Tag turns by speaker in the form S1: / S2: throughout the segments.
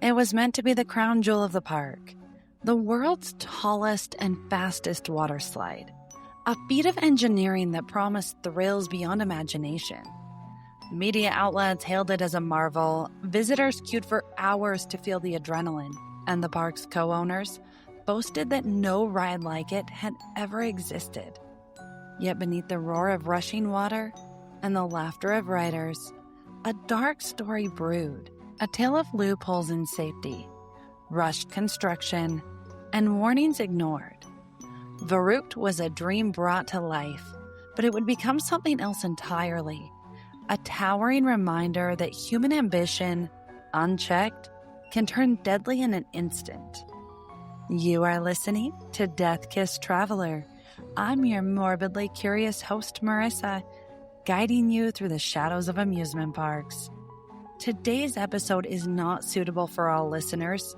S1: It was meant to be the crown jewel of the park, the world's tallest and fastest water slide, a feat of engineering that promised thrills beyond imagination. Media outlets hailed it as a marvel, visitors queued for hours to feel the adrenaline, and the park's co-owners boasted that no ride like it had ever existed. Yet beneath the roar of rushing water and the laughter of riders, a dark story brewed, a tale of loopholes in safety, rushed construction, and warnings ignored. Verrückt was a dream brought to life, but it would become something else entirely, a towering reminder that human ambition, unchecked, can turn deadly in an instant. You are listening to Death Kiss Traveler. I'm your morbidly curious host, Marissa, guiding you through the shadows of amusement parks. Today's episode is not suitable for all listeners.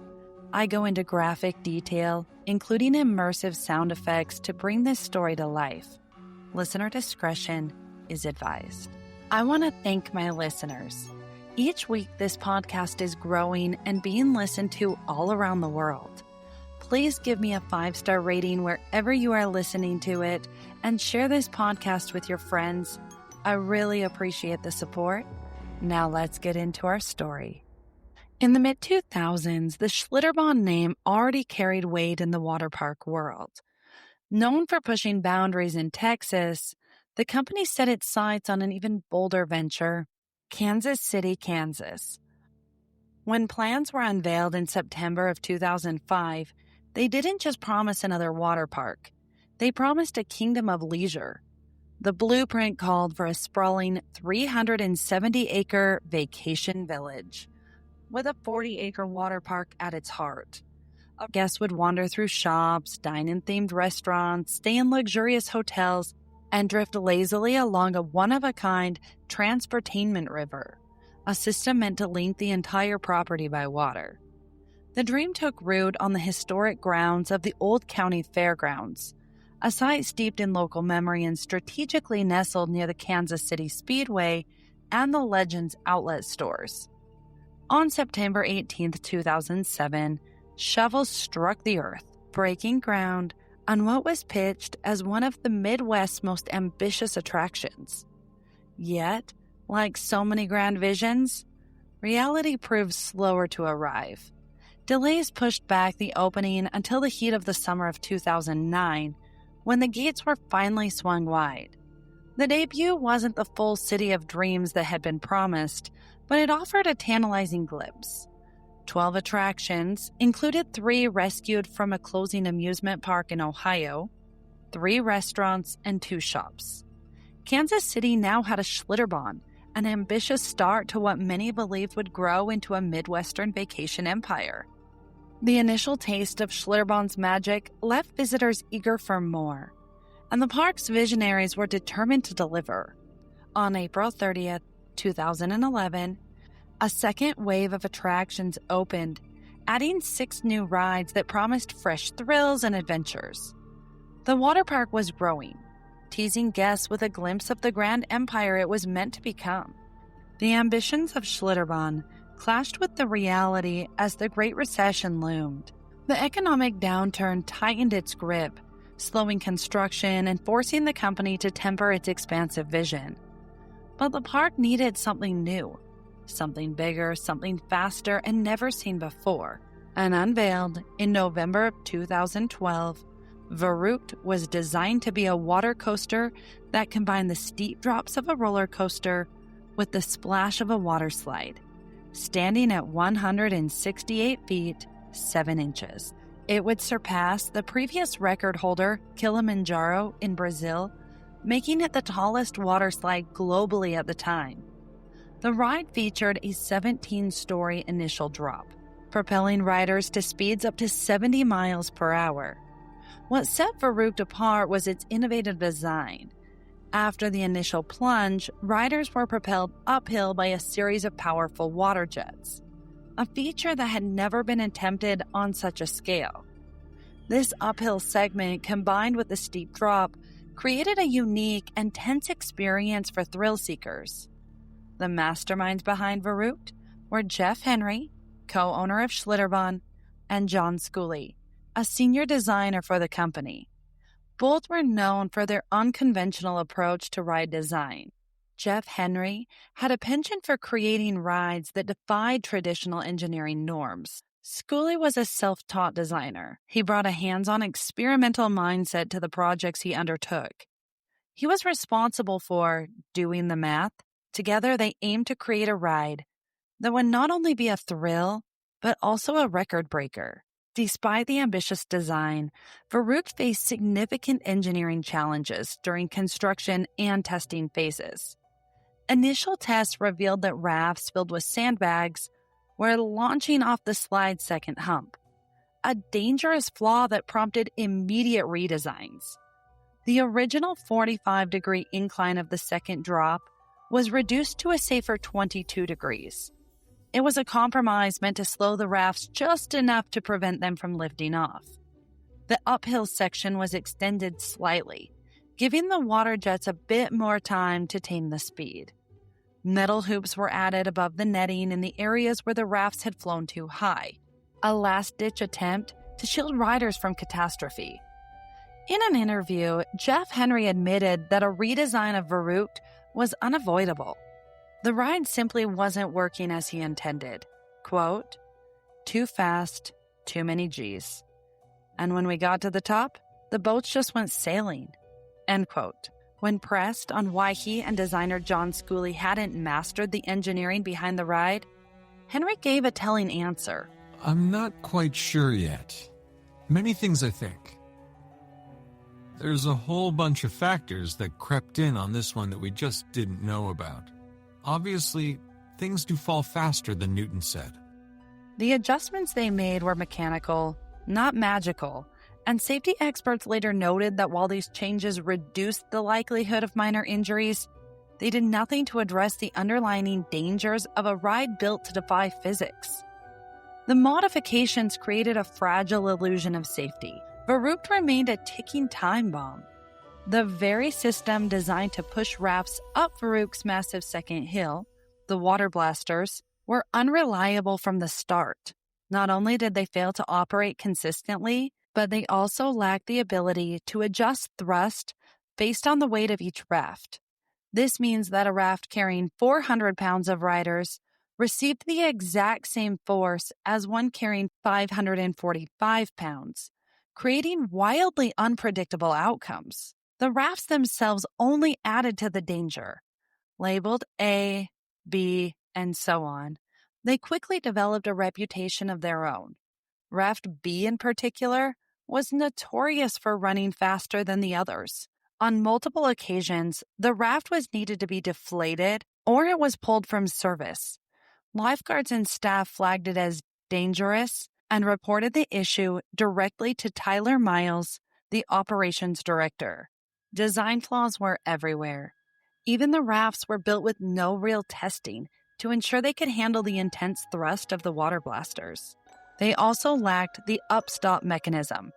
S1: I go into graphic detail, including immersive sound effects to bring this story to life. Listener discretion is advised. I want to thank my listeners. Each week, this podcast is growing and being listened to all around the world. Please give me a 5-star rating wherever you are listening to it and share this podcast with your friends. I really appreciate the support. Now let's get into our story. In the mid-2000s, the Schlitterbahn name already carried weight in the water park world. Known for pushing boundaries in Texas, the company set its sights on an even bolder venture, Kansas City, Kansas. When plans were unveiled in September of 2005, they didn't just promise another water park. They promised a kingdom of leisure. The blueprint called for a sprawling 370-acre vacation village, with a 40-acre water park at its heart. Guests would wander through shops, dine in themed restaurants, stay in luxurious hotels, and drift lazily along a one-of-a-kind transportainment river, a system meant to link the entire property by water. The dream took root on the historic grounds of the old county fairgrounds, a site steeped in local memory and strategically nestled near the Kansas City Speedway and the Legends outlet stores. On September 18, 2007, shovels struck the earth, breaking ground on what was pitched as one of the Midwest's most ambitious attractions. Yet, like so many grand visions, reality proved slower to arrive. Delays pushed back the opening until the heat of the summer of 2009, when the gates were finally swung wide. The debut wasn't the full city of dreams that had been promised, but it offered a tantalizing glimpse. 12 attractions included 3 rescued from a closing amusement park in Ohio, 3 restaurants, and 2 shops. Kansas City now had a Schlitterbahn, an ambitious start to what many believed would grow into a Midwestern vacation empire. The initial taste of Schlitterbahn's magic left visitors eager for more, and the park's visionaries were determined to deliver. On April 30th, 2011, a second wave of attractions opened, adding 6 new rides that promised fresh thrills and adventures. The water park was growing, teasing guests with a glimpse of the grand empire it was meant to become. The ambitions of Schlitterbahn clashed with the reality as the Great Recession loomed. The economic downturn tightened its grip, slowing construction and forcing the company to temper its expansive vision. But the park needed something new, something bigger, something faster, and never seen before. And unveiled in November of 2012, Verruckt was designed to be a water coaster that combined the steep drops of a roller coaster with the splash of a water slide. Standing at 168 feet, 7 inches. It would surpass the previous record holder, Kilimanjaro in Brazil, making it the tallest water slide globally at the time. The ride featured a 17-story initial drop, propelling riders to speeds up to 70 miles per hour. What set Verrückt apart was its innovative design. After the initial plunge, riders were propelled uphill by a series of powerful water jets, a feature that had never been attempted on such a scale. This uphill segment, combined with the steep drop, created a unique and tense experience for thrill seekers. The masterminds behind Verrückt were Jeff Henry, co-owner of Schlitterbahn, and John Schooley, a senior designer for the company. Both were known for their unconventional approach to ride design. Jeff Henry had a penchant for creating rides that defied traditional engineering norms. Schooley was a self-taught designer. He brought a hands-on experimental mindset to the projects he undertook. He was responsible for doing the math. Together, they aimed to create a ride that would not only be a thrill, but also a record breaker. Despite the ambitious design, Verrückt faced significant engineering challenges during construction and testing phases. Initial tests revealed that rafts filled with sandbags were launching off the slide's second hump, a dangerous flaw that prompted immediate redesigns. The original 45-degree incline of the second drop was reduced to a safer 22 degrees. It was a compromise meant to slow the rafts just enough to prevent them from lifting off. The uphill section was extended slightly, giving the water jets a bit more time to tame the speed. Metal hoops were added above the netting in the areas where the rafts had flown too high, a last-ditch attempt to shield riders from catastrophe. In an interview, Jeff Henry admitted that a redesign of Verrückt was unavoidable. The ride simply wasn't working as he intended. Quote, "Too fast, too many G's. And when we got to the top, the boats just went sailing." End quote. When pressed on why he and designer John Schooley hadn't mastered the engineering behind the ride, Henry gave a telling answer.
S2: "I'm not quite sure yet. Many things, I think. There's a whole bunch of factors that crept in on this one that we just didn't know about. Obviously, things do fall faster than Newton said."
S1: The adjustments they made were mechanical, not magical, and safety experts later noted that while these changes reduced the likelihood of minor injuries, they did nothing to address the underlying dangers of a ride built to defy physics. The modifications created a fragile illusion of safety. Verrückt remained a ticking time bomb. The very system designed to push rafts up Verrückt's massive second hill, the water blasters, were unreliable from the start. Not only did they fail to operate consistently, but they also lacked the ability to adjust thrust based on the weight of each raft. This means that a raft carrying 400 pounds of riders received the exact same force as one carrying 545 pounds, creating wildly unpredictable outcomes. The rafts themselves only added to the danger. Labeled A, B, and so on, they quickly developed a reputation of their own. Raft B in particular was notorious for running faster than the others. On multiple occasions, the raft was needed to be deflated or it was pulled from service. Lifeguards and staff flagged it as dangerous and reported the issue directly to Tyler Miles, the operations director. Design flaws were everywhere. Even the rafts were built with no real testing to ensure they could handle the intense thrust of the water blasters. They also lacked the up-stop mechanism,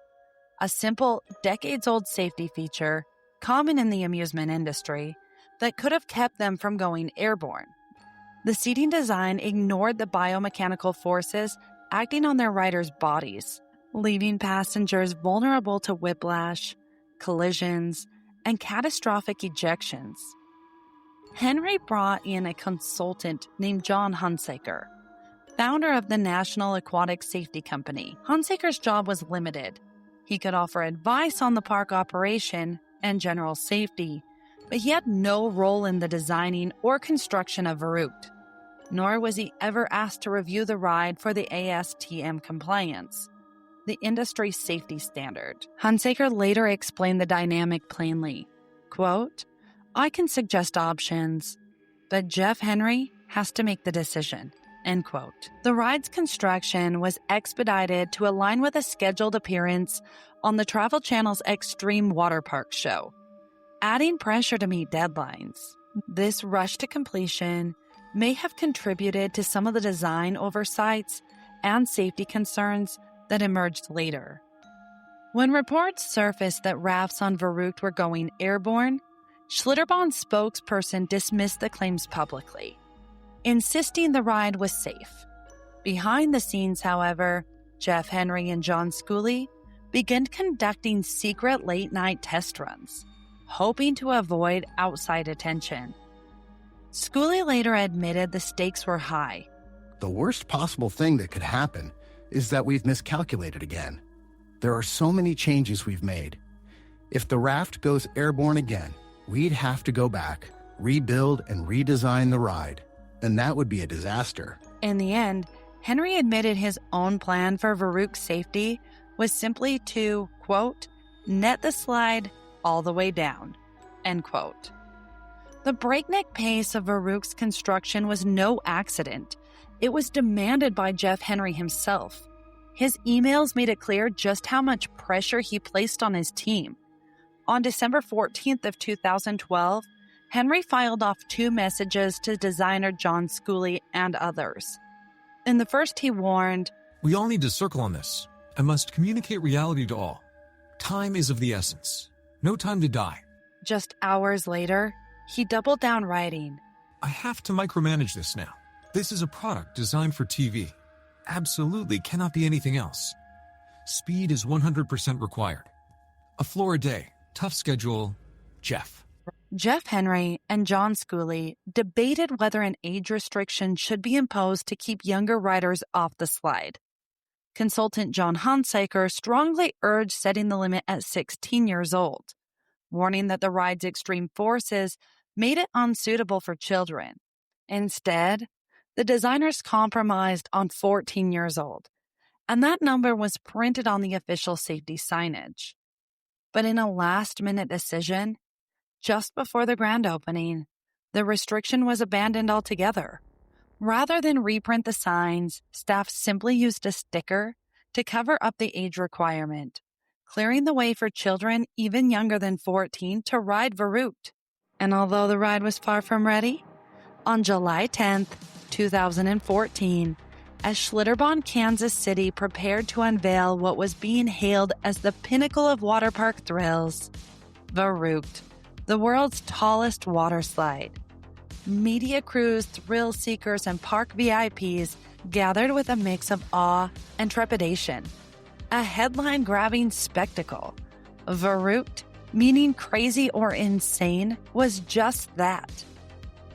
S1: a simple, decades-old safety feature common in the amusement industry that could have kept them from going airborne. The seating design ignored the biomechanical forces acting on their riders' bodies, leaving passengers vulnerable to whiplash, collisions, and catastrophic ejections. Henry brought in a consultant named John Hunsaker, founder of the National Aquatic Safety Company. Hunsaker's job was limited. He could offer advice on the park operation and general safety, but he had no role in the designing or construction of Verrückt, nor was he ever asked to review the ride for the ASTM compliance, the industry safety standard. Hunsaker later explained the dynamic plainly. Quote, "I can suggest options, but Jeff Henry has to make the decision." End quote. The ride's construction was expedited to align with a scheduled appearance on the Travel Channel's Extreme Water Park show, adding pressure to meet deadlines. This rush to completion may have contributed to some of the design oversights and safety concerns that emerged later. When reports surfaced that rafts on Verrückt were going airborne, Schlitterbahn's spokesperson dismissed the claims publicly, insisting the ride was safe. Behind the scenes, however, Jeff Henry and John Schooley began conducting secret late-night test runs, hoping to avoid outside attention. Schooley later admitted the stakes were high.
S3: The worst possible thing that could happen is that we've miscalculated again. There are so many changes we've made. If the raft goes airborne again, we'd have to go back, rebuild and redesign the ride, and that would be a disaster.
S1: In the end, Henry admitted his own plan for Verrückt's safety was simply to, quote, net the slide all the way down, end quote. The breakneck pace of Verrückt's construction was no accident. It was demanded by Jeff Henry himself. His emails made it clear just how much pressure he placed on his team. On December 14th of 2012, Henry filed off 2 messages to designer John Schooley and others. In the first, he warned,
S2: "We all need to circle on this. I must communicate reality to all. Time is of the essence. No time to die."
S1: Just hours later, he doubled down, writing,
S2: "I have to micromanage this now. This is a product designed for TV. Absolutely cannot be anything else. Speed is 100% required. A floor a day. Tough schedule. Jeff."
S1: Jeff Henry and John Schooley debated whether an age restriction should be imposed to keep younger riders off the slide. Consultant John Hunsaker strongly urged setting the limit at 16 years old, warning that the ride's extreme forces made it unsuitable for children. Instead, the designers compromised on 14 years old, and that number was printed on the official safety signage. But in a last-minute decision, just before the grand opening, the restriction was abandoned altogether. Rather than reprint the signs, staff simply used a sticker to cover up the age requirement, clearing the way for children even younger than 14 to ride Verrückt. And although the ride was far from ready, on July 10th, 2014, as Schlitterbahn, Kansas City prepared to unveil what was being hailed as the pinnacle of water park thrills, Verrückt, the world's tallest water slide. Media crews, thrill seekers, and park VIPs gathered with a mix of awe and trepidation. A headline-grabbing spectacle. Verrückt, meaning crazy or insane, was just that.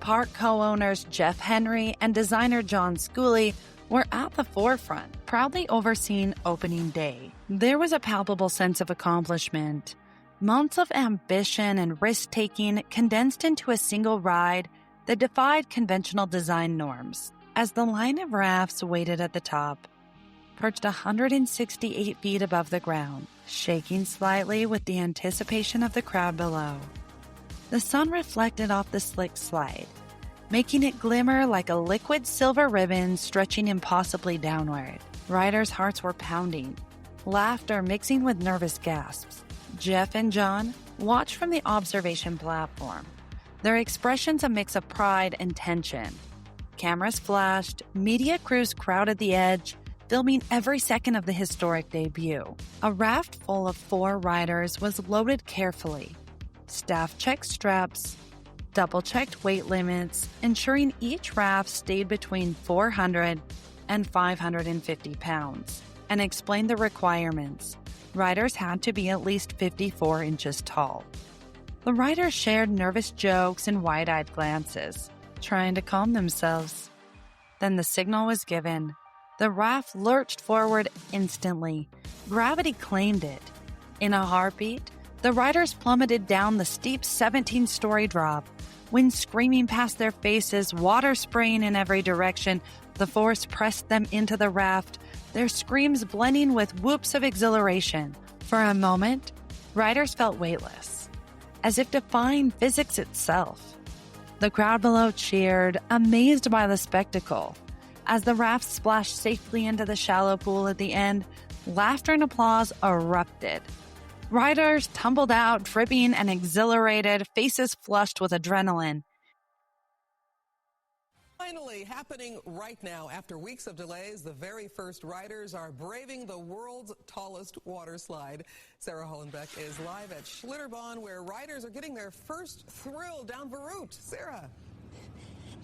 S1: Park co-owners Jeff Henry and designer John Schooley were at the forefront, proudly overseeing opening day. There was a palpable sense of accomplishment. Months of ambition and risk-taking condensed into a single ride that defied conventional design norms. As the line of rafts waited at the top, perched 168 feet above the ground, shaking slightly with the anticipation of the crowd below. The sun reflected off the slick slide, making it glimmer like a liquid silver ribbon stretching impossibly downward. Riders' hearts were pounding, laughter mixing with nervous gasps. Jeff and John watched from the observation platform, their expressions a mix of pride and tension. Cameras flashed, media crews crowded the edge, filming every second of the historic debut. A raft full of 4 riders was loaded carefully. Staff checked straps, double-checked weight limits, ensuring each raft stayed between 400 and 550 pounds, and explained the requirements. Riders had to be at least 54 inches tall. The riders shared nervous jokes and wide-eyed glances, trying to calm themselves. Then the signal was given. The raft lurched forward instantly. Gravity claimed it. In a heartbeat, the riders plummeted down the steep 17-story drop. Wind screaming past their faces, water spraying in every direction, the force pressed them into the raft, their screams blending with whoops of exhilaration. For a moment, riders felt weightless, as if defying physics itself. The crowd below cheered, amazed by the spectacle. As the raft splashed safely into the shallow pool at the end, laughter and applause erupted. Riders tumbled out, dripping and exhilarated, faces flushed with adrenaline.
S4: Finally happening right now. After weeks of delays, the very first riders are braving the world's tallest water slide. Sarah Hollenbeck is live at Schlitterbahn, where riders are getting their first thrill down Verrückt. Sarah.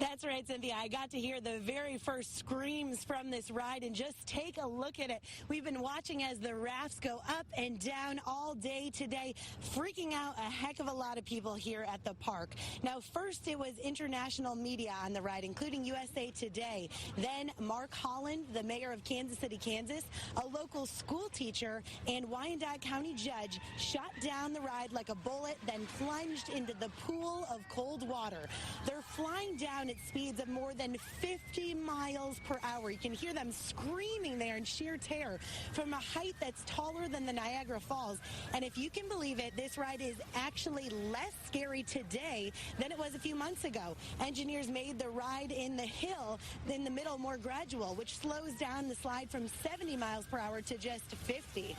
S5: That's right, Cynthia. I got to hear the very first screams from this ride, and just take a look at it. We've been watching as the rafts go up and down all day today, freaking out a heck of a lot of people here at the park. Now, first it was international media on the ride, including USA Today. Then Mark Holland, the mayor of Kansas City, Kansas, a local school teacher, and Wyandotte County judge shot down the ride like a bullet, then plunged into the pool of cold water. They're flying down at speeds of more than 50 miles per hour. You can hear them screaming there in sheer terror from a height that's taller than the Niagara Falls. And if you can believe it, this ride is actually less scary today than it was a few months ago. Engineers made the ride in the hill in the middle more gradual, which slows down the slide from 70 miles per hour to just 50.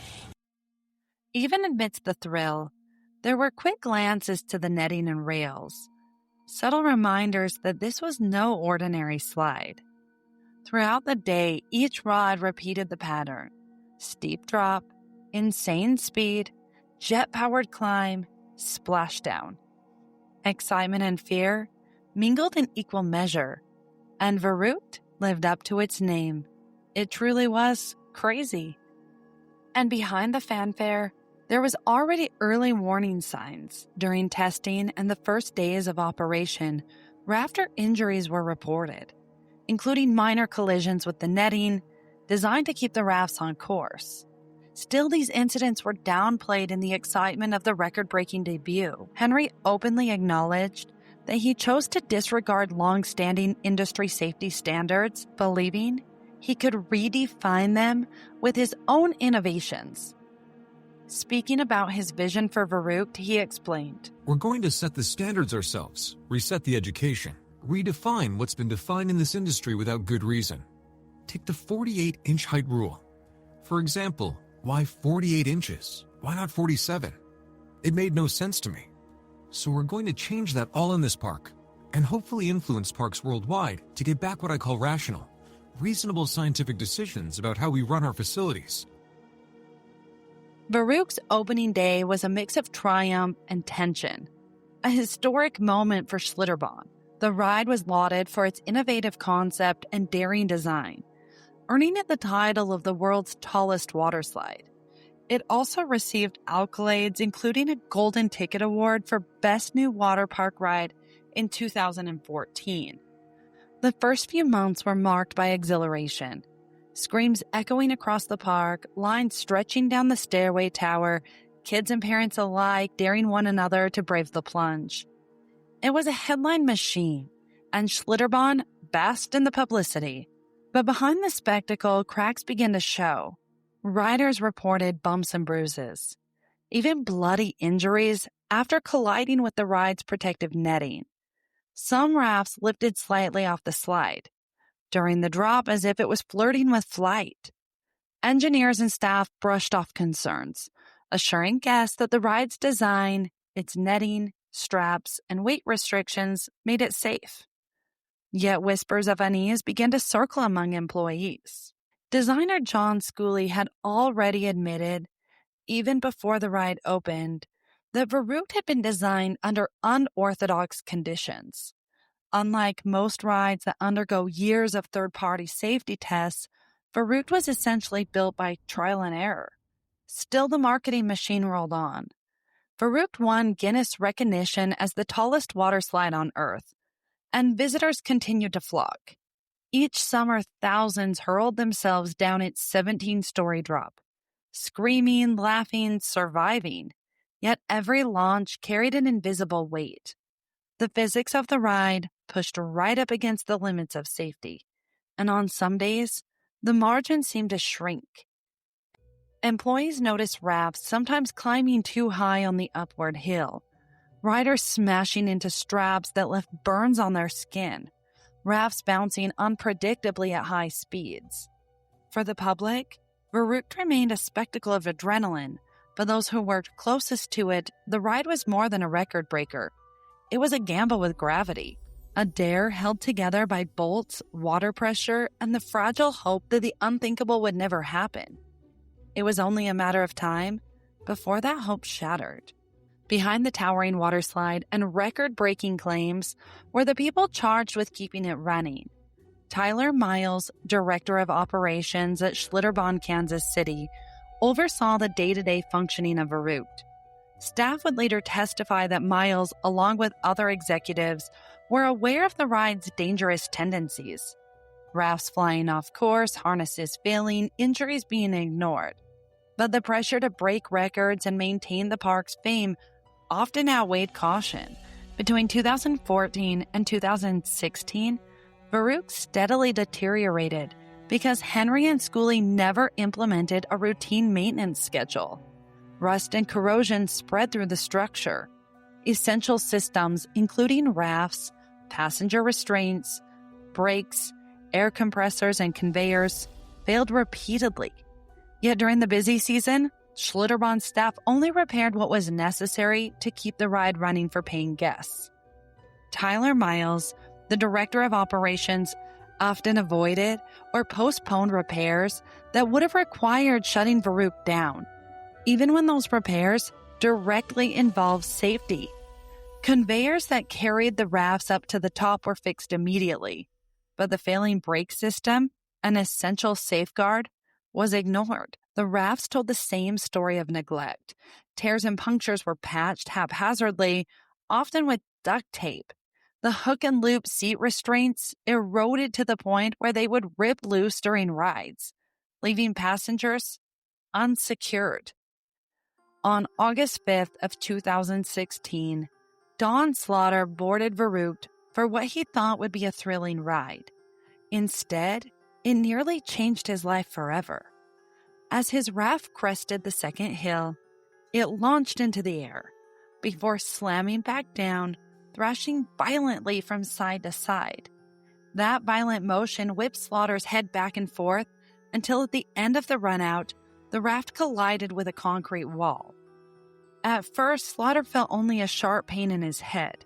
S1: Even amidst the thrill, there were quick glances to the netting and rails, subtle reminders that this was no ordinary slide. Throughout the day, each rod repeated the pattern: steep drop, insane speed, jet-powered climb, splashdown. Excitement and fear mingled in equal measure, and Verrückt lived up to its name. It truly was crazy. And behind the fanfare, there was already early warning signs. During testing and the first days of operation, rafter injuries were reported, including minor collisions with the netting designed to keep the rafts on course. Still, these incidents were downplayed in the excitement of the record-breaking debut. Henry openly acknowledged that he chose to disregard long-standing industry safety standards, believing he could redefine them with his own innovations. Speaking about his vision for Verrückt, he explained,
S2: "We're going to set the standards ourselves, reset the education, redefine what's been defined in this industry without good reason. Take the 48-inch height rule. For example, why 48 inches? Why not 47? It made no sense to me. So we're going to change that all in this park, and hopefully influence parks worldwide to get back what I call rational, reasonable scientific decisions about how we run our facilities."
S1: Verrückt's opening day was a mix of triumph and tension, a historic moment for Schlitterbahn. The ride was lauded for its innovative concept and daring design, earning it the title of the world's tallest water slide. It also received accolades, including a Golden Ticket Award for Best New Water Park Ride in 2014. The first few months were marked by exhilaration. Screams echoing across the park, lines stretching down the stairway tower, kids and parents alike daring one another to brave the plunge. It was a headline machine, and Schlitterbahn basked in the publicity. But behind the spectacle, cracks began to show. Riders reported bumps and bruises, even bloody injuries after colliding with the ride's protective netting. Some rafts lifted slightly off the slide during the drop as if it was flirting with flight. Engineers and staff brushed off concerns, assuring guests that the ride's design, its netting, straps, and weight restrictions made it safe. Yet whispers of unease began to circle among employees. Designer John Schooley had already admitted, even before the ride opened, that Verrückt had been designed under unorthodox conditions. Unlike most rides that undergo years of third-party safety tests, Verrückt was essentially built by trial and error. Still, the marketing machine rolled on. Verrückt won Guinness recognition as the tallest water slide on Earth, and visitors continued to flock. Each summer, thousands hurled themselves down its 17-story drop, screaming, laughing, surviving. Yet every launch carried an invisible weight. The physics of the ride pushed right up against the limits of safety, and on some days, the margin seemed to shrink. Employees noticed rafts sometimes climbing too high on the upward hill, riders smashing into straps that left burns on their skin, rafts bouncing unpredictably at high speeds. For the public, Verrückt remained a spectacle of adrenaline. For those who worked closest to it, the ride was more than a record breaker. It was a gamble with gravity, a dare held together by bolts, water pressure, and the fragile hope that the unthinkable would never happen. It was only a matter of time before that hope shattered. Behind the towering waterslide and record-breaking claims were the people charged with keeping it running. Tyler Miles, director of operations at Schlitterbahn, Kansas City, oversaw the day-to-day functioning of Verrückt. Staff would later testify that Miles, along with other executives, were aware of the ride's dangerous tendencies. Rafts flying off course, harnesses failing, injuries being ignored. But the pressure to break records and maintain the park's fame often outweighed caution. Between 2014 and 2016, Verrückt steadily deteriorated because Henry and Scully never implemented a routine maintenance schedule. Rust and corrosion spread through the structure. Essential systems, including rafts, passenger restraints, brakes, air compressors, and conveyors, failed repeatedly. Yet during the busy season, Schlitterbahn staff only repaired what was necessary to keep the ride running for paying guests. Tyler Miles, the director of operations, often avoided or postponed repairs that would have required shutting Verrückt down, even when those repairs directly involved safety. Conveyors that carried the rafts up to the top were fixed immediately, but the failing brake system, an essential safeguard, was ignored. The rafts told the same story of neglect. Tears and punctures were patched haphazardly, often with duct tape. The hook and loop seat restraints eroded to the point where they would rip loose during rides, leaving passengers unsecured. On August 5th of 2016, Don Slaughter boarded Verrückt for what he thought would be a thrilling ride. Instead, it nearly changed his life forever. As his raft crested the second hill, it launched into the air before slamming back down, thrashing violently from side to side. That violent motion whipped Slaughter's head back and forth until at the end of the runout, the raft collided with a concrete wall. At first, Slaughter felt only a sharp pain in his head,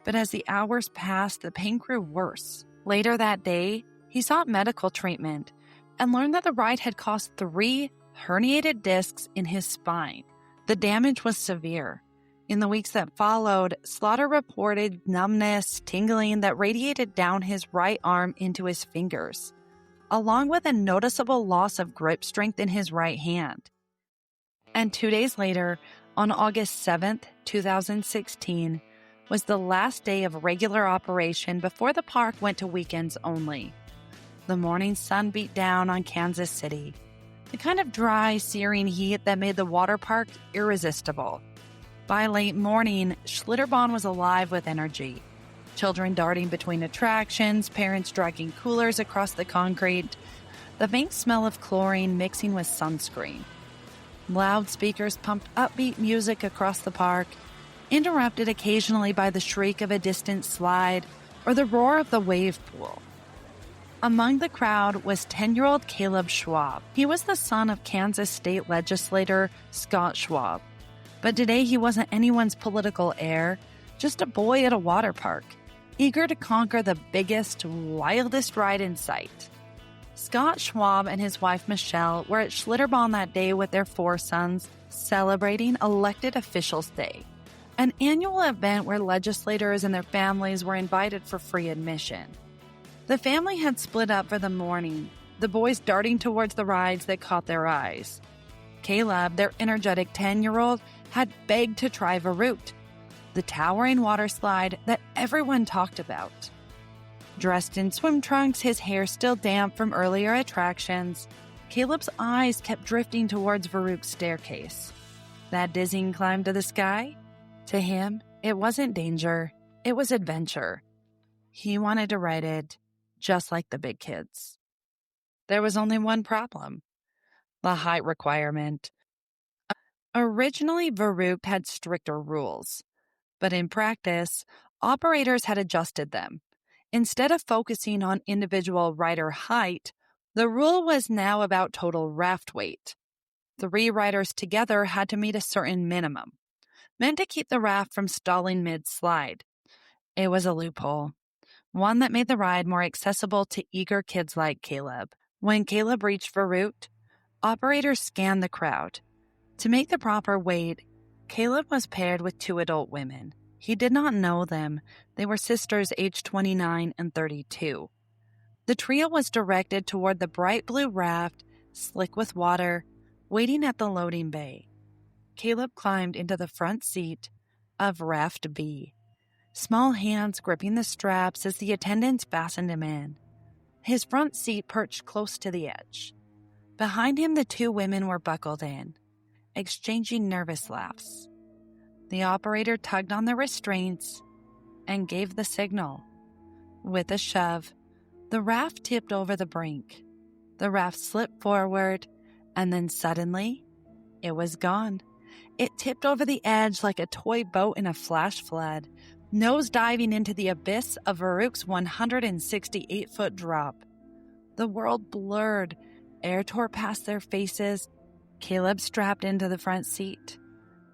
S1: but as the hours passed, the pain grew worse. Later that day, he sought medical treatment and learned that the ride had caused 3 herniated discs in his spine. The damage was severe. In the weeks that followed, Slaughter reported numbness, tingling that radiated down his right arm into his fingers, along with a noticeable loss of grip strength in his right hand. And 2 days later, on August 7th, 2016, was the last day of regular operation before the park went to weekends only. The morning sun beat down on Kansas City, the kind of dry, searing heat that made the water park irresistible. By late morning, Schlitterbahn was alive with energy. Children darting between attractions, parents dragging coolers across the concrete, the faint smell of chlorine mixing with sunscreen. Loudspeakers pumped upbeat music across the park, interrupted occasionally by the shriek of a distant slide or the roar of the wave pool. Among the crowd was 10-year-old Caleb Schwab. He was the son of Kansas state legislator Scott Schwab. But today he wasn't anyone's political heir, just a boy at a water park, eager to conquer the biggest, wildest ride in sight. Scott Schwab and his wife Michelle were at Schlitterbahn that day with their 4 sons, celebrating Elected Officials Day, an annual event where legislators and their families were invited for free admission. The family had split up for the morning, the boys darting towards the rides that caught their eyes. Caleb, their energetic 10-year-old, had begged to try Verrückt, the towering water slide that everyone talked about. Dressed in swim trunks, his hair still damp from earlier attractions, Caleb's eyes kept drifting towards Verrückt's staircase. That dizzying climb to the sky? To him, it wasn't danger, it was adventure. He wanted to ride it just like the big kids. There was only one problem: the height requirement. Originally, Verrückt had stricter rules, but in practice, operators had adjusted them. Instead of focusing on individual rider height, the rule was now about total raft weight. 3 riders together had to meet a certain minimum, meant to keep the raft from stalling mid-slide. It was a loophole, one that made the ride more accessible to eager kids like Caleb. When Caleb reached Verrückt, operators scanned the crowd. To make the proper weight, Caleb was paired with 2 adult women. He did not know them. They were sisters aged 29 and 32. The trio was directed toward the bright blue raft, slick with water, waiting at the loading bay. Caleb climbed into the front seat of Raft B, small hands gripping the straps as the attendants fastened him in. His front seat perched close to the edge. Behind him, the 2 women were buckled in, exchanging nervous laughs. The operator tugged on the restraints and gave the signal. With a shove, the raft tipped over the brink. The raft slipped forward, and then suddenly, it was gone. It tipped over the edge like a toy boat in a flash flood, nose diving into the abyss of Verruckt's 168-foot drop. The world blurred. Air tore past their faces. Caleb strapped into the front seat.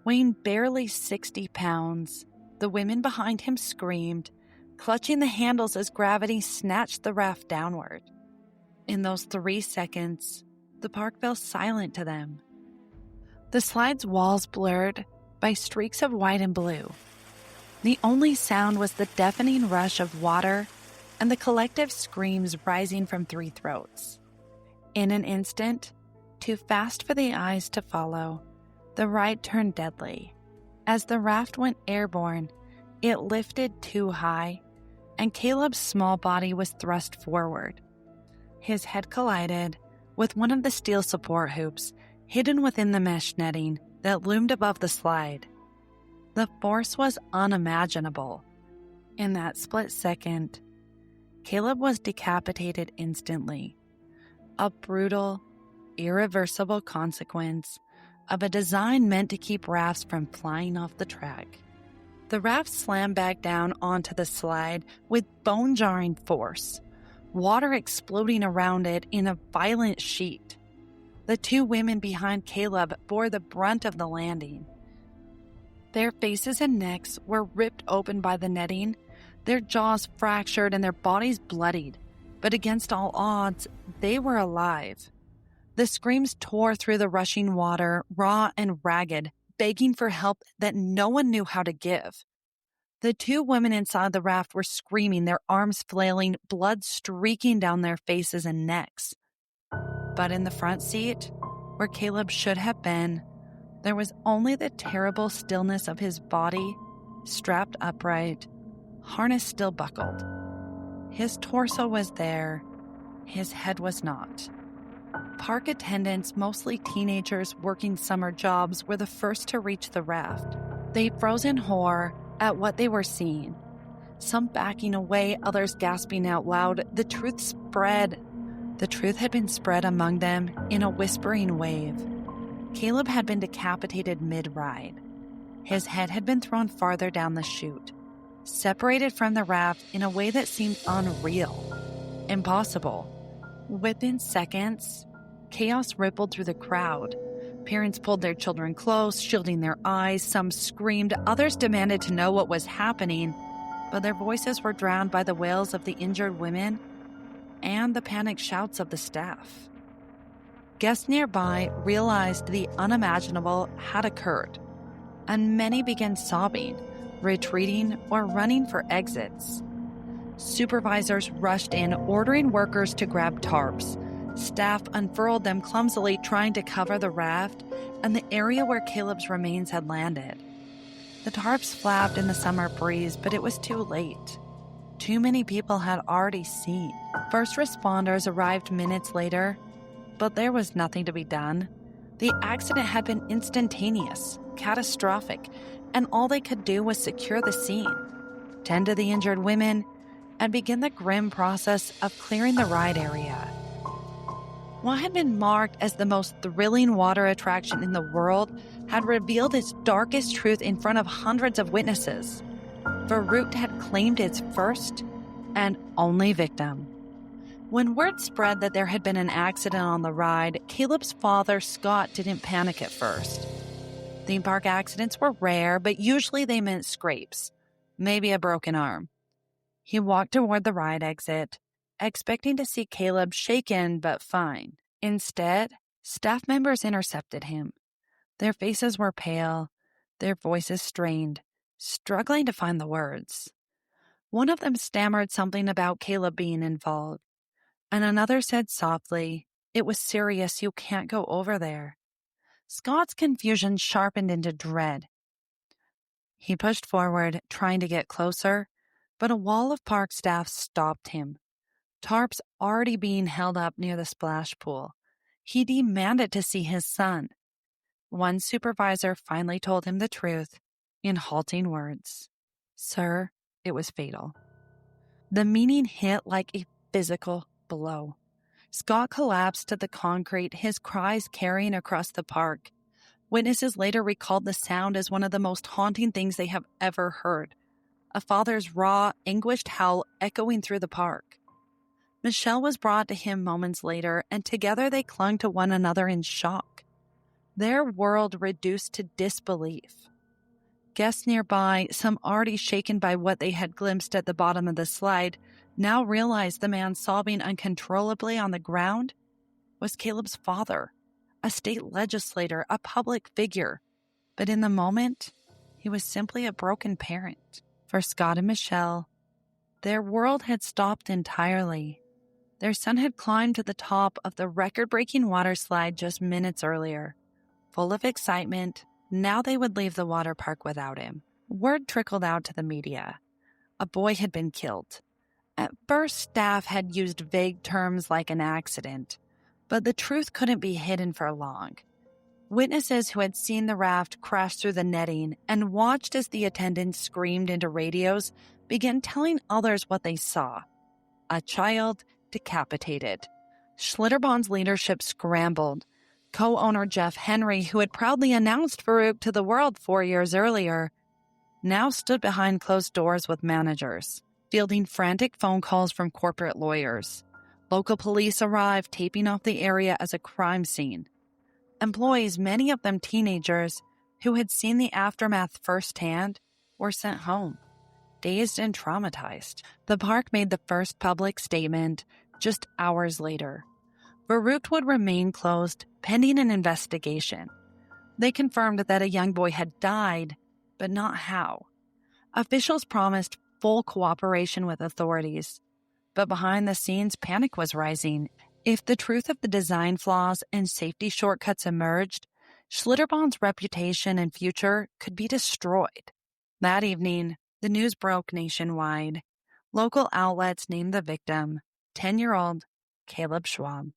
S1: Weighing barely 60 pounds, the women behind him screamed, clutching the handles as gravity snatched the raft downward. In those 3 seconds, the park fell silent to them. The slide's walls blurred by streaks of white and blue. The only sound was the deafening rush of water and the collective screams rising from 3 throats. In an instant, too fast for the eyes to follow, the ride turned deadly. As the raft went airborne, it lifted too high, and Caleb's small body was thrust forward. His head collided with one of the steel support hoops hidden within the mesh netting that loomed above the slide. The force was unimaginable. In that split second, Caleb was decapitated instantly. A brutal, irreversible consequence of a design meant to keep rafts from flying off the track. The raft slammed back down onto the slide with bone-jarring force, water exploding around it in a violent sheet. The 2 women behind Caleb bore the brunt of the landing. Their faces and necks were ripped open by the netting, their jaws fractured and their bodies bloodied, but against all odds, they were alive. The screams tore through the rushing water, raw and ragged, begging for help that no one knew how to give. The 2 women inside the raft were screaming, their arms flailing, blood streaking down their faces and necks. But in the front seat, where Caleb should have been, there was only the terrible stillness of his body, strapped upright, harness still buckled. His torso was there, his head was not. Park attendants, mostly teenagers working summer jobs, were the first to reach the raft. They froze in horror at what they were seeing. Some backing away, others gasping out loud. The truth spread. The truth had been spread among them in a whispering wave. Caleb had been decapitated mid-ride. His head had been thrown farther down the chute, separated from the raft in a way that seemed unreal, impossible. Within seconds, chaos rippled through the crowd. Parents pulled their children close, shielding their eyes. Some screamed, others demanded to know what was happening, but their voices were drowned by the wails of the injured women and the panicked shouts of the staff. Guests nearby realized the unimaginable had occurred, and many began sobbing, retreating, or running for exits. Supervisors rushed in, ordering workers to grab tarps. Staff unfurled them clumsily, trying to cover the raft and the area where Caleb's remains had landed. The tarps flapped in the summer breeze, but it was too late. Too many people had already seen. First responders arrived minutes later, but there was nothing to be done. The accident had been instantaneous, catastrophic, and all they could do was secure the scene, tend to the injured women, and begin the grim process of clearing the ride area. What had been marked as the most thrilling water attraction in the world had revealed its darkest truth in front of hundreds of witnesses. Verrückt had claimed its first and only victim. When word spread that there had been an accident on the ride, Caleb's father, Scott, didn't panic at first. Theme park accidents were rare, but usually they meant scrapes, maybe a broken arm. He walked toward the ride exit, expecting to see Caleb shaken but fine. Instead, staff members intercepted him. Their faces were pale, their voices strained, struggling to find the words. One of them stammered something about Caleb being involved, and another said softly, "It was serious, you can't go over there." Scott's confusion sharpened into dread. He pushed forward, trying to get closer, but a wall of park staff stopped him. Tarps already being held up near the splash pool. He demanded to see his son. One supervisor finally told him the truth in halting words. "Sir, it was fatal." The meaning hit like a physical blow. Scott collapsed to the concrete, his cries carrying across the park. Witnesses later recalled the sound as one of the most haunting things they have ever heard. A father's raw, anguished howl echoing through the park. Michelle was brought to him moments later, and together they clung to one another in shock. Their world reduced to disbelief. Guests nearby, some already shaken by what they had glimpsed at the bottom of the slide, now realized the man sobbing uncontrollably on the ground was Caleb's father, a state legislator, a public figure. But in the moment, he was simply a broken parent. For Scott and Michelle, their world had stopped entirely. Their son had climbed to the top of the record-breaking water slide just minutes earlier. Full of excitement, now they would leave the water park without him. Word trickled out to the media. A boy had been killed. At first, staff had used vague terms like an accident, but the truth couldn't be hidden for long. Witnesses who had seen the raft crash through the netting and watched as the attendants screamed into radios began telling others what they saw. A child decapitated. Schlitterbahn's leadership scrambled. Co-owner Jeff Henry, who had proudly announced Verrückt to the world 4 years earlier, now stood behind closed doors with managers, fielding frantic phone calls from corporate lawyers. Local police arrived, taping off the area as a crime scene. Employees, many of them teenagers, who had seen the aftermath firsthand, were sent home, dazed and traumatized. The park made the first public statement just hours later. Verrückt would remain closed pending an investigation. They confirmed that a young boy had died, but not how. Officials promised full cooperation with authorities, but behind the scenes, panic was rising. If the truth of the design flaws and safety shortcuts emerged, Schlitterbahn's reputation and future could be destroyed. That evening, the news broke nationwide. Local outlets named the victim 10-year-old Caleb Schwab,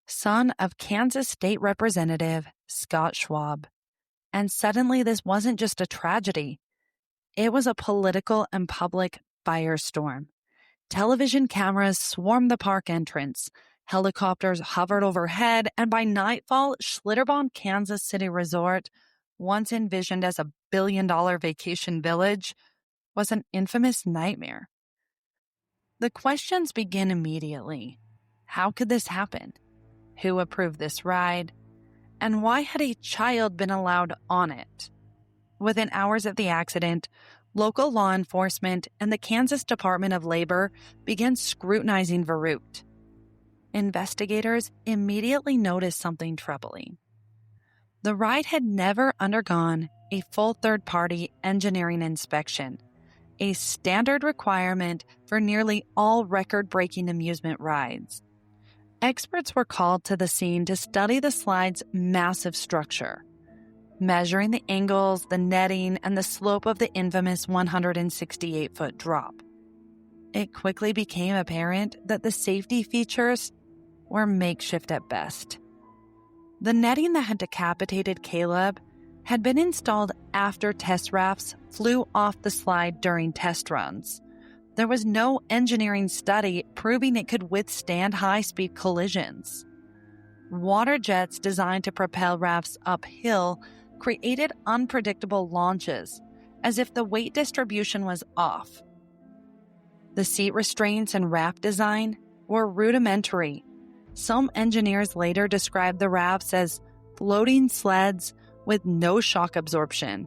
S1: son of Kansas State Representative Scott Schwab. And suddenly, this wasn't just a tragedy. It was a political and public firestorm. Television cameras swarmed the park entrance. Helicopters hovered overhead, and by nightfall, Schlitterbahn Kansas City Resort, once envisioned as a billion-dollar vacation village, was an infamous nightmare. The questions begin immediately. How could this happen? Who approved this ride? And why had a child been allowed on it? Within hours of the accident, local law enforcement and the Kansas Department of Labor began scrutinizing Verrückt. Investigators immediately noticed something troubling. The ride had never undergone a full third-party engineering inspection, a standard requirement for nearly all record-breaking amusement rides. Experts were called to the scene to study the slide's massive structure, measuring the angles, the netting, and the slope of the infamous 168-foot drop. It quickly became apparent that the safety features were makeshift at best. The netting that had decapitated Caleb had been installed after test rafts flew off the slide during test runs. There was no engineering study proving it could withstand high-speed collisions. Water jets designed to propel rafts uphill created unpredictable launches, as if the weight distribution was off. The seat restraints and raft design were rudimentary. Some engineers later described the rafts as floating sleds with no shock absorption.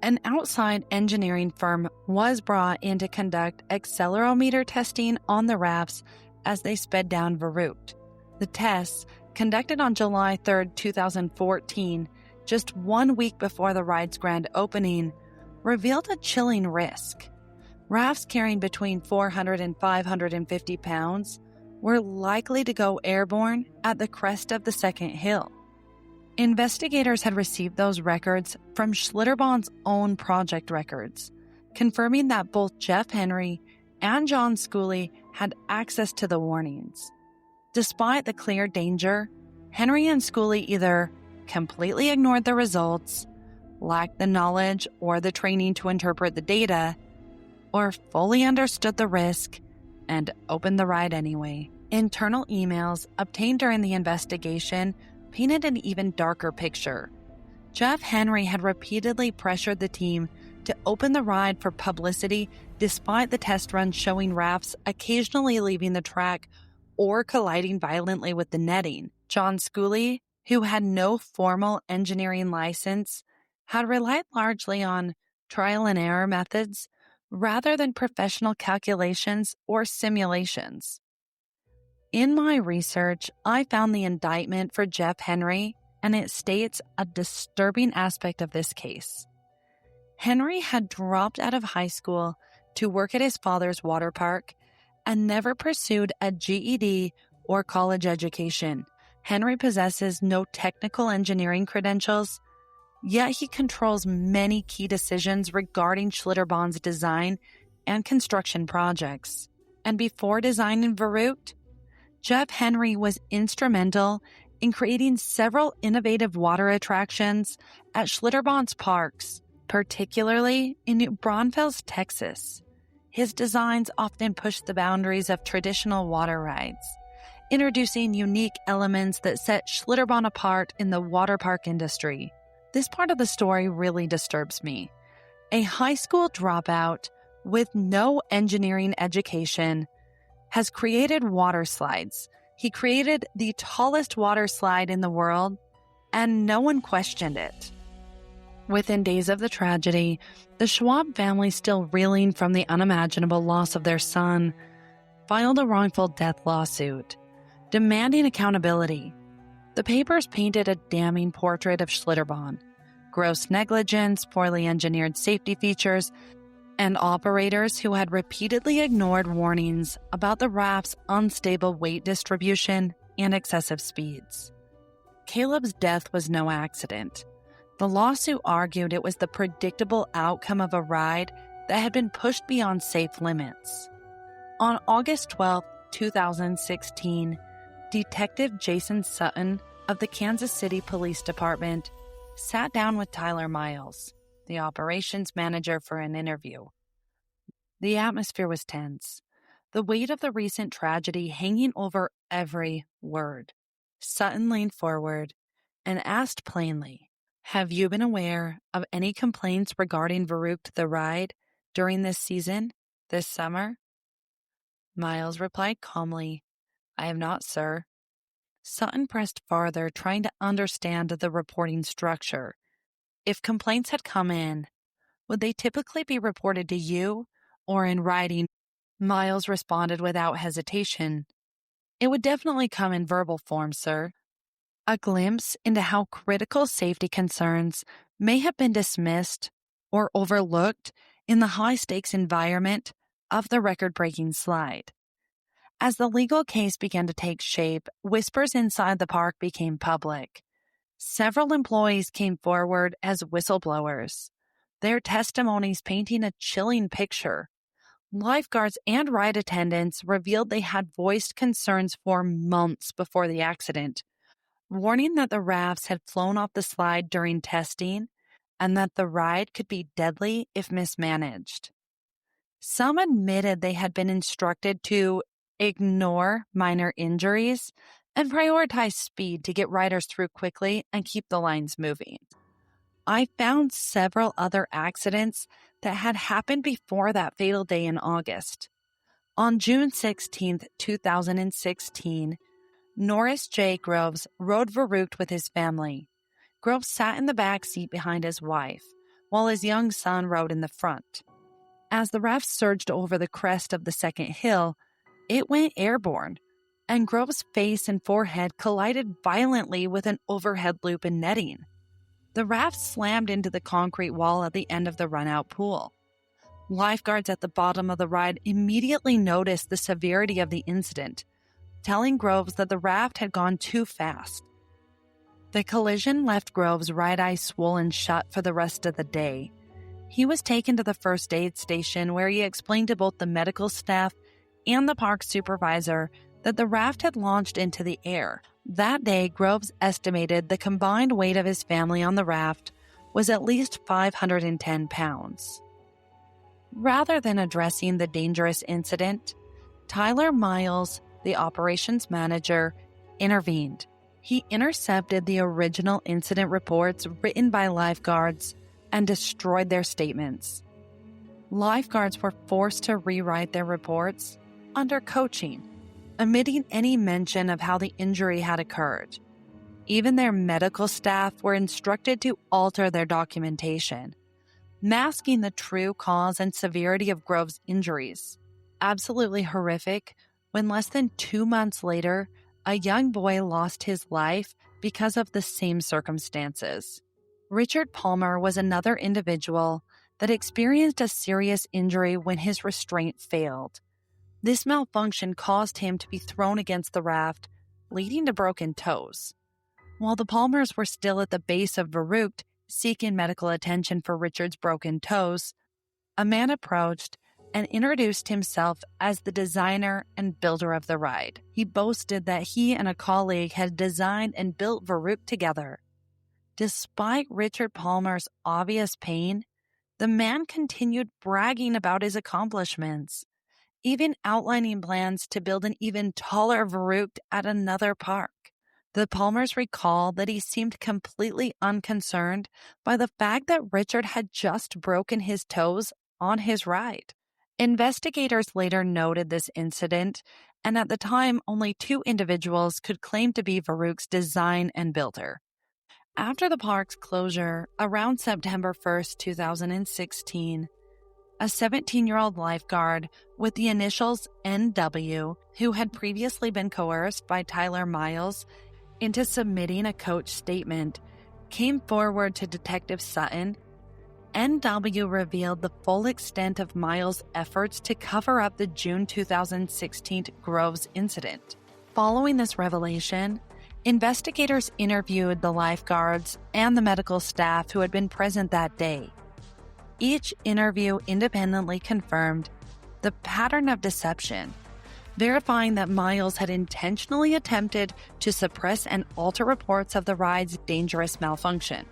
S1: An outside engineering firm was brought in to conduct accelerometer testing on the rafts as they sped down Verrückt. The tests, conducted on July 3, 2014, just 1 week before the ride's grand opening, revealed a chilling risk. Rafts carrying between 400 and 550 pounds were likely to go airborne at the crest of the second hill. Investigators had received those records from Schlitterbahn's own project records, confirming that both Jeff Henry and John Schooley had access to the warnings. Despite the clear danger, Henry and Schooley either completely ignored the results, lacked the knowledge or the training to interpret the data, or fully understood the risk and opened the ride anyway. Internal emails obtained during the investigation painted an even darker picture. Jeff Henry had repeatedly pressured the team to open the ride for publicity despite the test runs showing rafts occasionally leaving the track or colliding violently with the netting. John Schooley, who had no formal engineering license, had relied largely on trial and error methods rather than professional calculations or simulations. In my research, I found the indictment for Jeff Henry, and it states a disturbing aspect of this case. Henry had dropped out of high school to work at his father's water park and never pursued a GED or college education. Henry possesses no technical engineering credentials, yet he controls many key decisions regarding Schlitterbahn's design and construction projects. And before designing Verrückt, Jeff Henry was instrumental in creating several innovative water attractions at Schlitterbahn's parks, particularly in New Braunfels, Texas. His designs often pushed the boundaries of traditional water rides, introducing unique elements that set Schlitterbahn apart in the water park industry. This part of the story really disturbs me. A high school dropout with no engineering education has created water slides. He created the tallest water slide in the world, and no one questioned it. Within days of the tragedy, the Schwab family, still reeling from the unimaginable loss of their son, filed a wrongful death lawsuit, demanding accountability. The papers painted a damning portrait of Schlitterbahn: gross negligence, poorly engineered safety features, and operators who had repeatedly ignored warnings about the raft's unstable weight distribution and excessive speeds. Caleb's death was no accident. The lawsuit argued it was the predictable outcome of a ride that had been pushed beyond safe limits. On August 12, 2016, Detective Jason Sutton of the Kansas City Police Department sat down with Tyler Miles, the operations manager, for an interview. The atmosphere was tense, the weight of the recent tragedy hanging over every word. Sutton leaned forward and asked plainly, "Have you been aware of any complaints regarding Verrückt the ride during this season, this summer?" Miles replied calmly, "I have not, sir." Sutton pressed farther, trying to understand the reporting structure. If complaints had come in, would they typically be reported to you or in writing? Miles responded without hesitation, "It would definitely come in verbal form, sir." A glimpse into how critical safety concerns may have been dismissed or overlooked in the high-stakes environment of the record-breaking slide. As the legal case began to take shape, whispers inside the park became public. Several employees came forward as whistleblowers, their testimonies painting a chilling picture. Lifeguards and ride attendants revealed they had voiced concerns for months before the accident, warning that the rafts had flown off the slide during testing and that the ride could be deadly if mismanaged. Some admitted they had been instructed to ignore minor injuries and prioritize speed to get riders through quickly and keep the lines moving. I found several other accidents that had happened before that fatal day in August. On June 16, 2016, Norris J. Groves rode Verrückt with his family. Groves sat in the back seat behind his wife, while his young son rode in the front. As the raft surged over the crest of the second hill, it went airborne, and Groves' face and forehead collided violently with an overhead loop and netting. The raft slammed into the concrete wall at the end of the run-out pool. Lifeguards at the bottom of the ride immediately noticed the severity of the incident, telling Groves that the raft had gone too fast. The collision left Groves' right eye swollen shut for the rest of the day. He was taken to the first aid station where he explained to both the medical staff and the park supervisor that the raft had launched into the air. That day, Groves estimated the combined weight of his family on the raft was at least 510 pounds. Rather than addressing the dangerous incident, Tyler Miles, the operations manager, intervened. He intercepted the original incident reports written by lifeguards and destroyed their statements. Lifeguards were forced to rewrite their reports under coaching, omitting any mention of how the injury had occurred. Even their medical staff were instructed to alter their documentation, masking the true cause and severity of Groves' injuries. Absolutely horrific when less than 2 months later, a young boy lost his life because of the same circumstances. Richard Palmer was another individual that experienced a serious injury when his restraint failed. This malfunction caused him to be thrown against the raft, leading to broken toes. While the Palmers were still at the base of Verruckt seeking medical attention for Richard's broken toes, a man approached and introduced himself as the designer and builder of the ride. He boasted that he and a colleague had designed and built Verrückt together. Despite Richard Palmer's obvious pain, the man continued bragging about his accomplishments, even outlining plans to build an even taller Verrückt at another park. The Palmers recalled that he seemed completely unconcerned by the fact that Richard had just broken his toes on his ride. Investigators later noted this incident, and at the time, only 2 individuals could claim to be Verrückt's design and builder. After the park's closure, around September 1st, 2016, a 17-year-old lifeguard with the initials NW, who had previously been coerced by Tyler Miles into submitting a coach statement, came forward to Detective Sutton. NW revealed the full extent of Miles' efforts to cover up the June 2016 Groves incident. Following this revelation, investigators interviewed the lifeguards and the medical staff who had been present that day. Each interview independently confirmed the pattern of deception, verifying that Miles had intentionally attempted to suppress and alter reports of the ride's dangerous malfunction.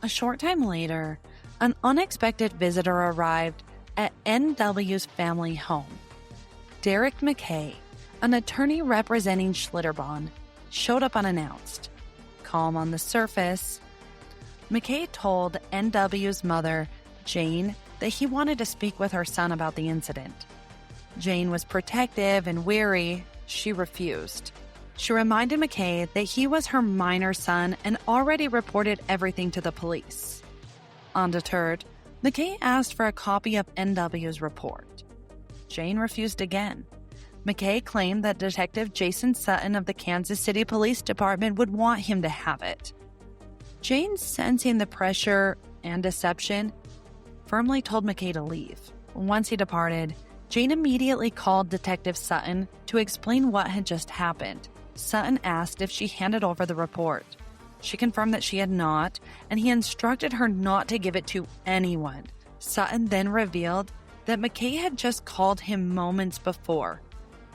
S1: A short time later, an unexpected visitor arrived at NW's family home. Derek McKay, an attorney representing Schlitterbahn, showed up unannounced. Calm on the surface, McKay told NW's mother, Jane, that he wanted to speak with her son about the incident. Jane was protective and wary. She refused. She reminded McKay that he was her minor son and already reported everything to the police. Undeterred, McKay asked for a copy of NW's report. Jane refused again. McKay claimed that Detective Jason Sutton of the Kansas City Police Department would want him to have it. Jane, sensing the pressure and deception, firmly told McKay to leave. Once he departed, Jane immediately called Detective Sutton to explain what had just happened. Sutton asked if she handed over the report. She confirmed that she had not, and he instructed her not to give it to anyone. Sutton then revealed that McKay had just called him moments before,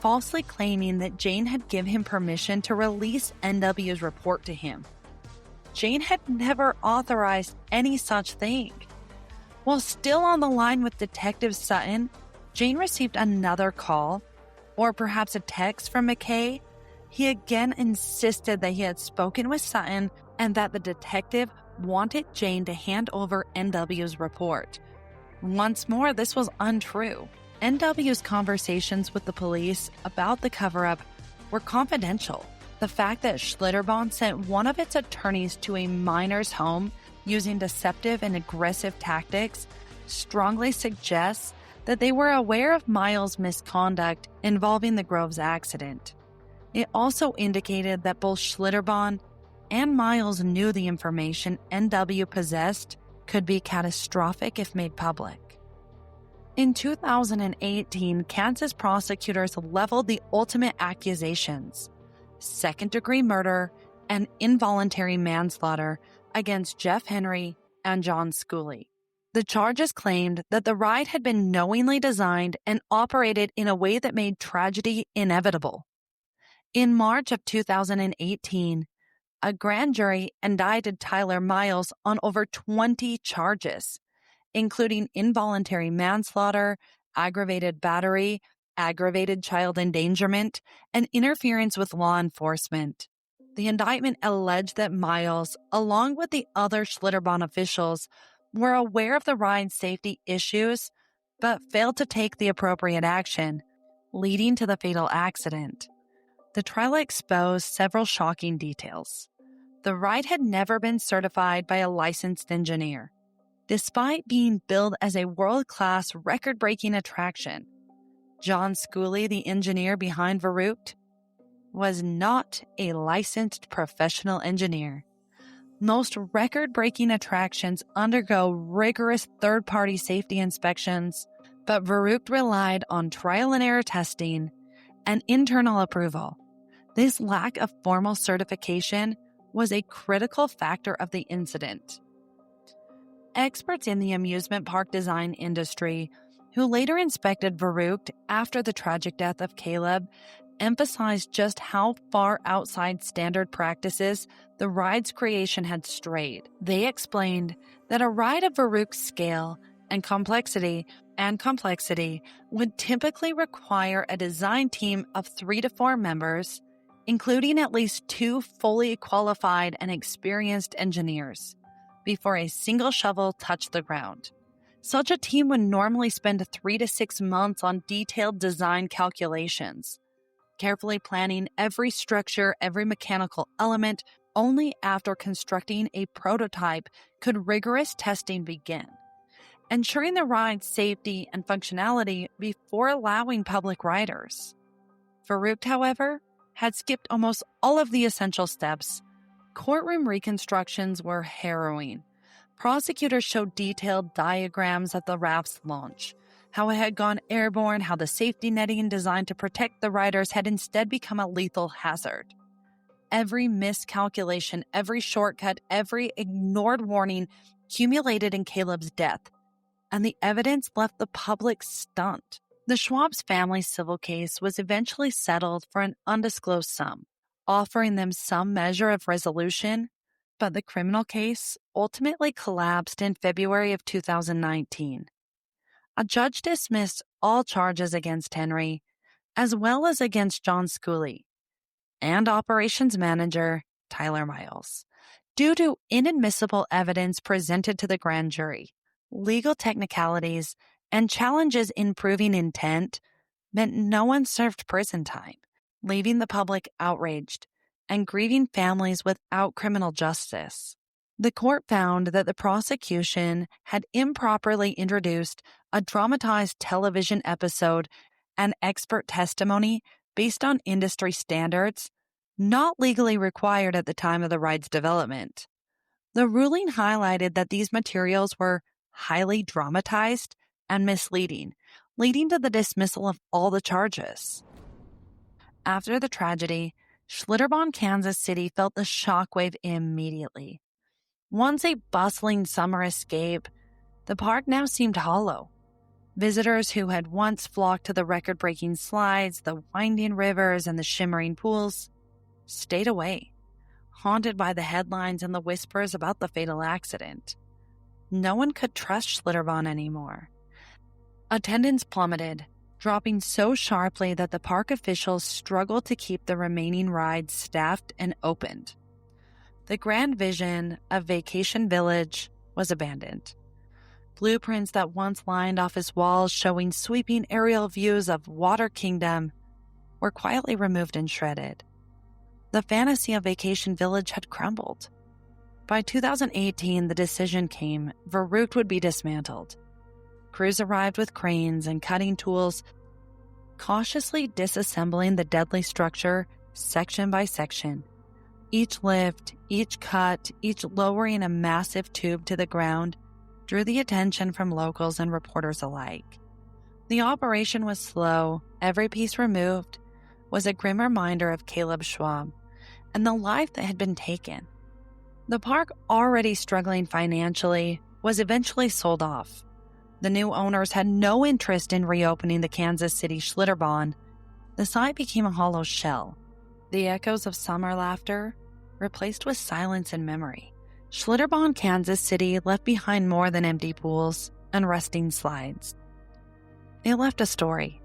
S1: falsely claiming that Jane had given him permission to release NW's report to him. Jane had never authorized any such thing. While still on the line with Detective Sutton, Jane received another call, or perhaps a text from McKay. He again insisted that he had spoken with Sutton and that the detective wanted Jane to hand over NW's report. Once more, this was untrue. NW's conversations with the police about the cover-up were confidential. The fact that Schlitterbahn sent one of its attorneys to a minor's home using deceptive and aggressive tactics strongly suggests that they were aware of Miles' misconduct involving the Groves accident. It also indicated that both Schlitterbahn and Miles knew the information NW possessed could be catastrophic if made public. In 2018, Kansas prosecutors leveled the ultimate accusations: second-degree murder and involuntary manslaughter against Jeff Henry and John Schooley. The charges claimed that the ride had been knowingly designed and operated in a way that made tragedy inevitable. In March of 2018, a grand jury indicted Tyler Miles on over 20 charges, including involuntary manslaughter, aggravated battery, aggravated child endangerment, and interference with law enforcement. The indictment alleged that Miles, along with the other Schlitterbahn officials, were aware of the ride's safety issues, but failed to take the appropriate action, leading to the fatal accident. The trial exposed several shocking details. The ride had never been certified by a licensed engineer, despite being billed as a world-class, record-breaking attraction. John Schooley, the engineer behind Verruckt, was not a licensed professional engineer. Most record-breaking attractions undergo rigorous third-party safety inspections, but Verrückt relied on trial-and-error testing and internal approval. This lack of formal certification was a critical factor of the incident. Experts in the amusement park design industry, who later inspected Verrückt after the tragic death of Caleb, emphasized just how far outside standard practices the ride's creation had strayed. They explained that a ride of Verrückt's scale and complexity would typically require a design team of 3 to 4 members, including at least 2 fully qualified and experienced engineers, before a single shovel touched the ground. Such a team would normally spend 3 to 6 months on detailed design calculations, carefully planning every structure, every mechanical element. Only after constructing a prototype could rigorous testing begin, ensuring the ride's safety and functionality before allowing public riders. Verrückt, however, had skipped almost all of the essential steps. Courtroom reconstructions were harrowing. Prosecutors showed detailed diagrams of the raft's launch, how it had gone airborne, how the safety netting designed to protect the riders had instead become a lethal hazard. Every miscalculation, every shortcut, every ignored warning accumulated in Caleb's death, and the evidence left the public stunned. The Schwab's family civil case was eventually settled for an undisclosed sum, offering them some measure of resolution, but the criminal case ultimately collapsed in February of 2019. A judge dismissed all charges against Henry, as well as against John Schooley and operations manager Tyler Miles, due to inadmissible evidence presented to the grand jury. Legal technicalities and challenges in proving intent meant no one served prison time, leaving the public outraged and grieving families without criminal justice. The court found that the prosecution had improperly introduced a dramatized television episode and expert testimony based on industry standards, not legally required at the time of the ride's development. The ruling highlighted that these materials were highly dramatized and misleading, leading to the dismissal of all the charges. After the tragedy, Schlitterbahn, Kansas City felt the shockwave immediately. Once a bustling summer escape, the park now seemed hollow. Visitors who had once flocked to the record-breaking slides, the winding rivers, and the shimmering pools stayed away, haunted by the headlines and the whispers about the fatal accident. No one could trust Schlitterbahn anymore. Attendance plummeted, dropping so sharply that the park officials struggled to keep the remaining rides staffed and opened. The grand vision of Vacation Village was abandoned. Blueprints that once lined off his walls showing sweeping aerial views of Water Kingdom were quietly removed and shredded. The fantasy of Vacation Village had crumbled. By 2018, the decision came: Verrückt would be dismantled. Crews arrived with cranes and cutting tools, cautiously disassembling the deadly structure section by section. Each lift, each cut, each lowering a massive tube to the ground drew the attention from locals and reporters alike. The operation was slow. Every piece removed was a grim reminder of Caleb Schwab and the life that had been taken. The park, already struggling financially, was eventually sold off. The new owners had no interest in reopening the Kansas City Schlitterbahn. The site became a hollow shell, the echoes of summer laughter replaced with silence and memory. Schlitterbahn Kansas City left behind more than empty pools and rusting slides. It left a story,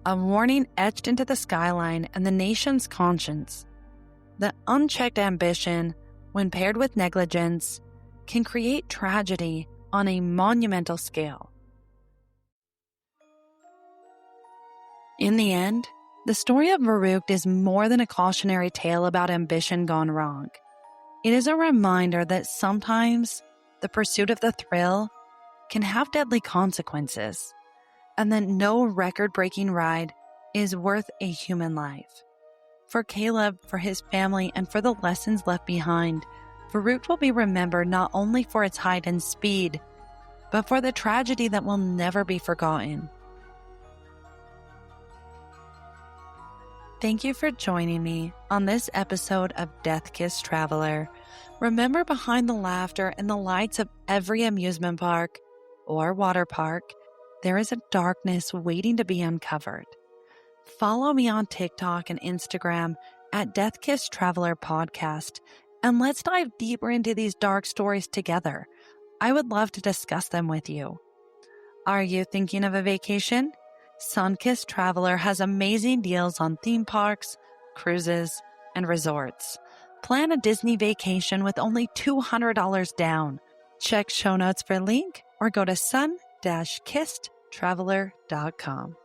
S1: a warning etched into the skyline and the nation's conscience. That unchecked ambition, when paired with negligence, can create tragedy on a monumental scale. In the end, the story of Verrückt is more than a cautionary tale about ambition gone wrong. It is a reminder that sometimes the pursuit of the thrill can have deadly consequences, and that no record-breaking ride is worth a human life. For Caleb, for his family, and for the lessons left behind, Verrückt will be remembered not only for its height and speed, but for the tragedy that will never be forgotten. Thank you for joining me on this episode of Death-Kissed Traveler. Remember, behind the laughter and the lights of every amusement park or water park, there is a darkness waiting to be uncovered. Follow me on TikTok and Instagram at Death-Kissed Traveler Podcast, and let's dive deeper into these dark stories together. I would love to discuss them with you. Are you thinking of a vacation? Sun-Kissed Traveler has amazing deals on theme parks, cruises, and resorts. Plan a Disney vacation with only $200 down. Check show notes for link or go to sun-kissedtraveler.com.